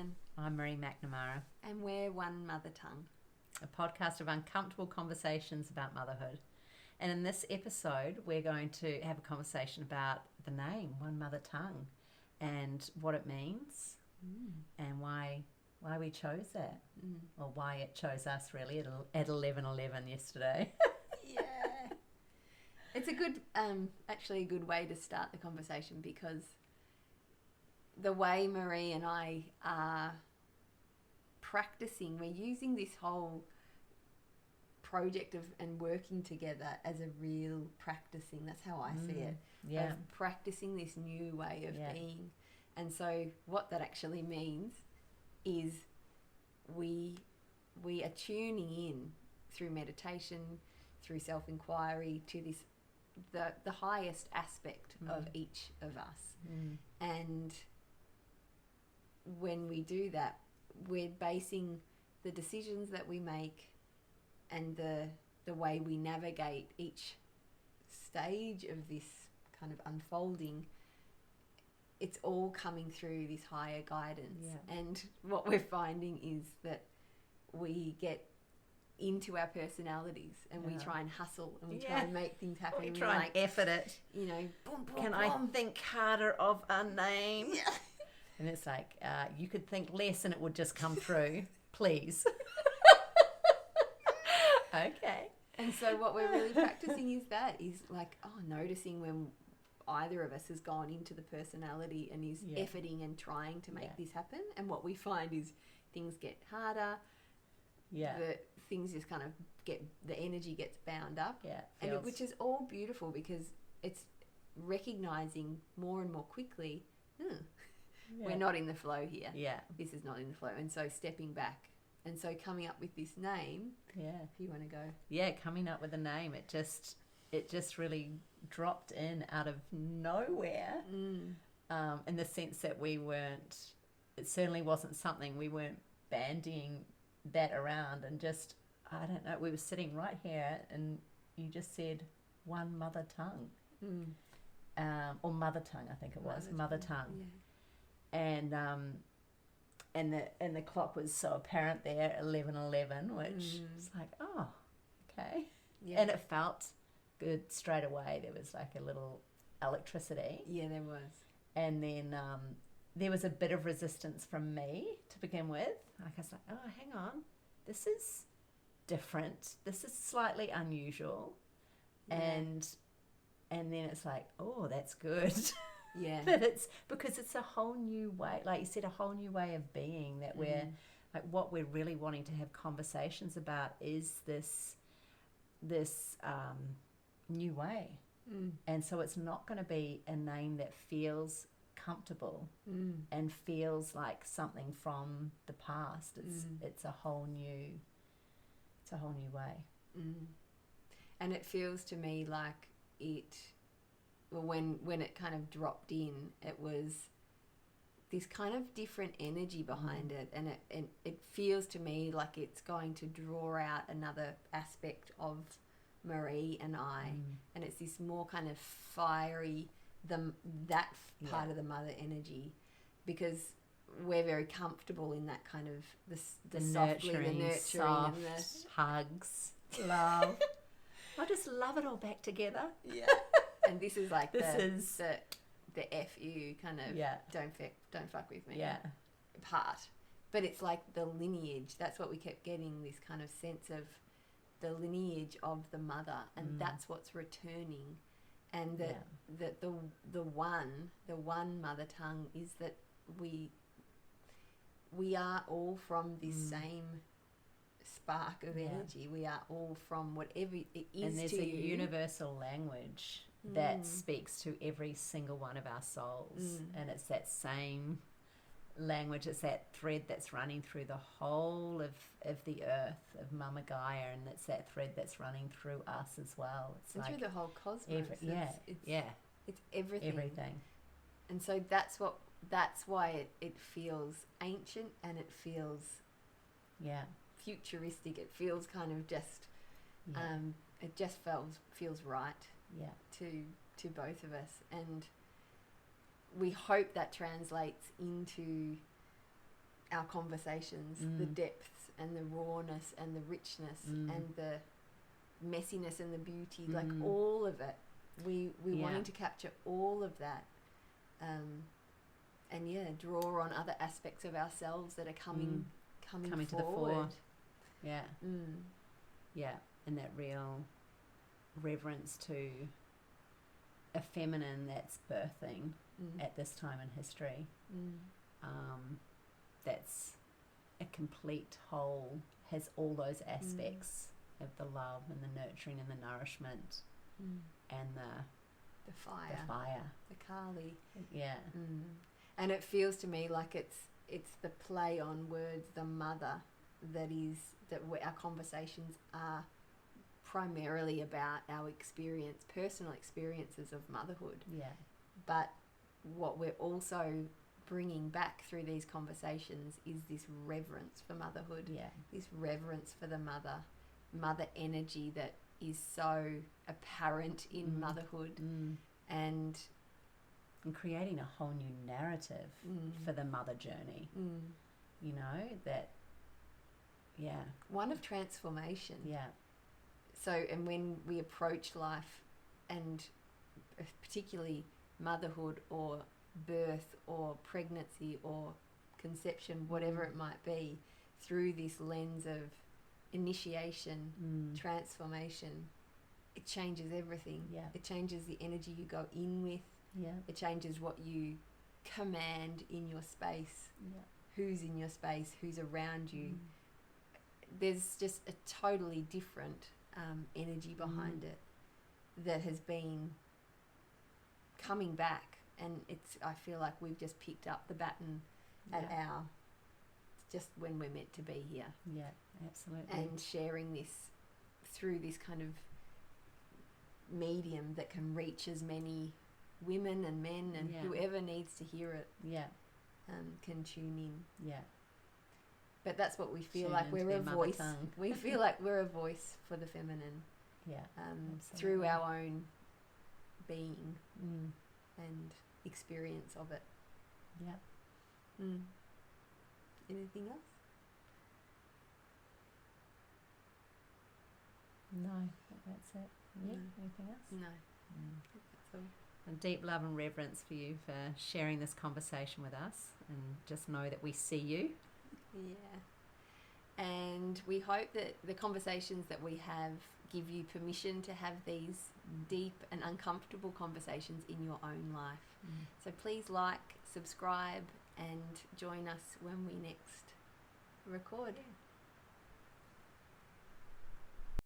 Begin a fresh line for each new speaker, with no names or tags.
Ryan.
I'm Marie McNamara.
And we're One Mother Tongue,
A podcast of uncomfortable conversations about motherhood. And in this episode, we're going to have a conversation about the name, One Mother Tongue, and what it means and why we chose that, or why it chose us really at 11:11 yesterday.
Yeah. It's a good, actually a good way to start the conversation, because the way Marie and I are practicing, we're using this whole project and working together as a real practicing. That's how I see it.
Yeah.
Of practicing this new way of being. And so what that actually means is we are tuning in through meditation, through self-inquiry, to this the highest aspect of each of us. And when we do that, we're basing the decisions that we make and the way we navigate each stage of this kind of unfolding, it's all coming through this higher guidance. Yeah. And what we're finding is that we get into our personalities and we try and hustle and we try and make things happen.
We try and effort it.
You know, boom, boom,
Can
boom.
I think harder of a name?
Yeah.
And it's like, you could think less and it would just come through. Please. Okay.
And so what we're really practicing is like, noticing when either of us has gone into the personality and is efforting and trying to make this happen. And what we find is things get harder.
Yeah.
The things just kind of the energy gets bound up.
Yeah.
Which is all beautiful, because it's recognizing more and more quickly, we're not in the flow here.
Yeah.
This is not in the flow. And so stepping back. And so coming up with this name, if you want to go.
Yeah, coming up with a name, it just really dropped in out of nowhere, in the sense that it certainly wasn't something we weren't bandying that around, and just, I don't know, we were sitting right here and you just said One Mother Tongue, or Mother Tongue, I think it was, Mother Tongue.
Yeah.
And the clock was so apparent there, 11:11, which was like, oh, okay. Yeah. And it felt good straight away. There was like a little electricity.
Yeah, there was.
And then there was a bit of resistance from me to begin with. Like, I was like, oh, hang on. This is different. This is slightly unusual. Yeah. And then it's like, oh, that's good.
Yeah.
But it's because it's a whole new way, like you said, a whole new way of being, that we're like, what we're really wanting to have conversations about is this new way. And so it's not going to be a name that feels comfortable and feels like something from the past. It's a whole new way.
And it feels to me like when it kind of dropped in, it was this kind of different energy behind it, and it feels to me like it's going to draw out another aspect of Marie and I, and it's this more kind of fiery, that part of the mother energy, because we're very comfortable in that kind of the nurturing,
soft,
and
hugs, love. I just love it all back together.
Yeah. And this is like the FU kind of don't fuck with me part. But it's like the lineage. That's what we kept getting, this kind of sense of the lineage of the mother, and that's what's returning. And that the one mother tongue is that we are all from this same spark of energy. We are all from whatever it is.
And there's
to
a
you.
Universal language that speaks to every single one of our souls, and it's that same language. It's that thread that's running through the whole of the earth, of Mama Gaia, and it's that thread that's running through us as well. It's like
through the whole cosmos. It's everything. And so that's why it feels ancient, and it feels futuristic. It feels kind of just it just feels right to both of us, and we hope that translates into our conversations, the depths and the rawness and the richness and the messiness and the beauty, like all of it. We wanting to capture all of that, and draw on other aspects of ourselves that are coming forward.
To the fore. Yeah. Yeah, and that real reverence to a feminine that's birthing at this time in history. That's a complete whole, has all those aspects of the love and the nurturing and the nourishment and the fire,
the Kali.
Yeah.
And it feels to me like it's the play on words, the mother, that our conversations are primarily about our personal experiences of motherhood.
Yeah.
But what we're also bringing back through these conversations is this reverence for motherhood.
Yeah.
This reverence for the mother energy that is so apparent in motherhood, and
creating a whole new narrative for the mother journey. You know, that,
one of transformation.
Yeah.
So, and when we approach life, and particularly motherhood or birth or pregnancy or conception, whatever it might be, through this lens of initiation, transformation, it changes everything.
Yeah.
It changes the energy you go in with.
Yeah.
It changes what you command in your space.
Yeah.
Who's in your space, who's around you. There's just a totally different energy behind it that has been coming back, and I feel like we've just picked up the baton at just when we're meant to be here.
Yeah, absolutely.
And sharing this through this kind of medium that can reach as many women and men and whoever needs to hear it can tune in.
Yeah.
But that's what we feel like, we're a voice. We feel like we're a voice for the feminine.
Yeah.
Through our own being and experience of it.
Yeah.
Anything else?
No, that's it. Yeah. Anything else?
No. That's all.
And deep love and reverence for you for sharing this conversation with us, and just know that we see you.
Yeah. And we hope that the conversations that we have give you permission to have these deep and uncomfortable conversations in your own life. So please like, subscribe, and join us when we next record.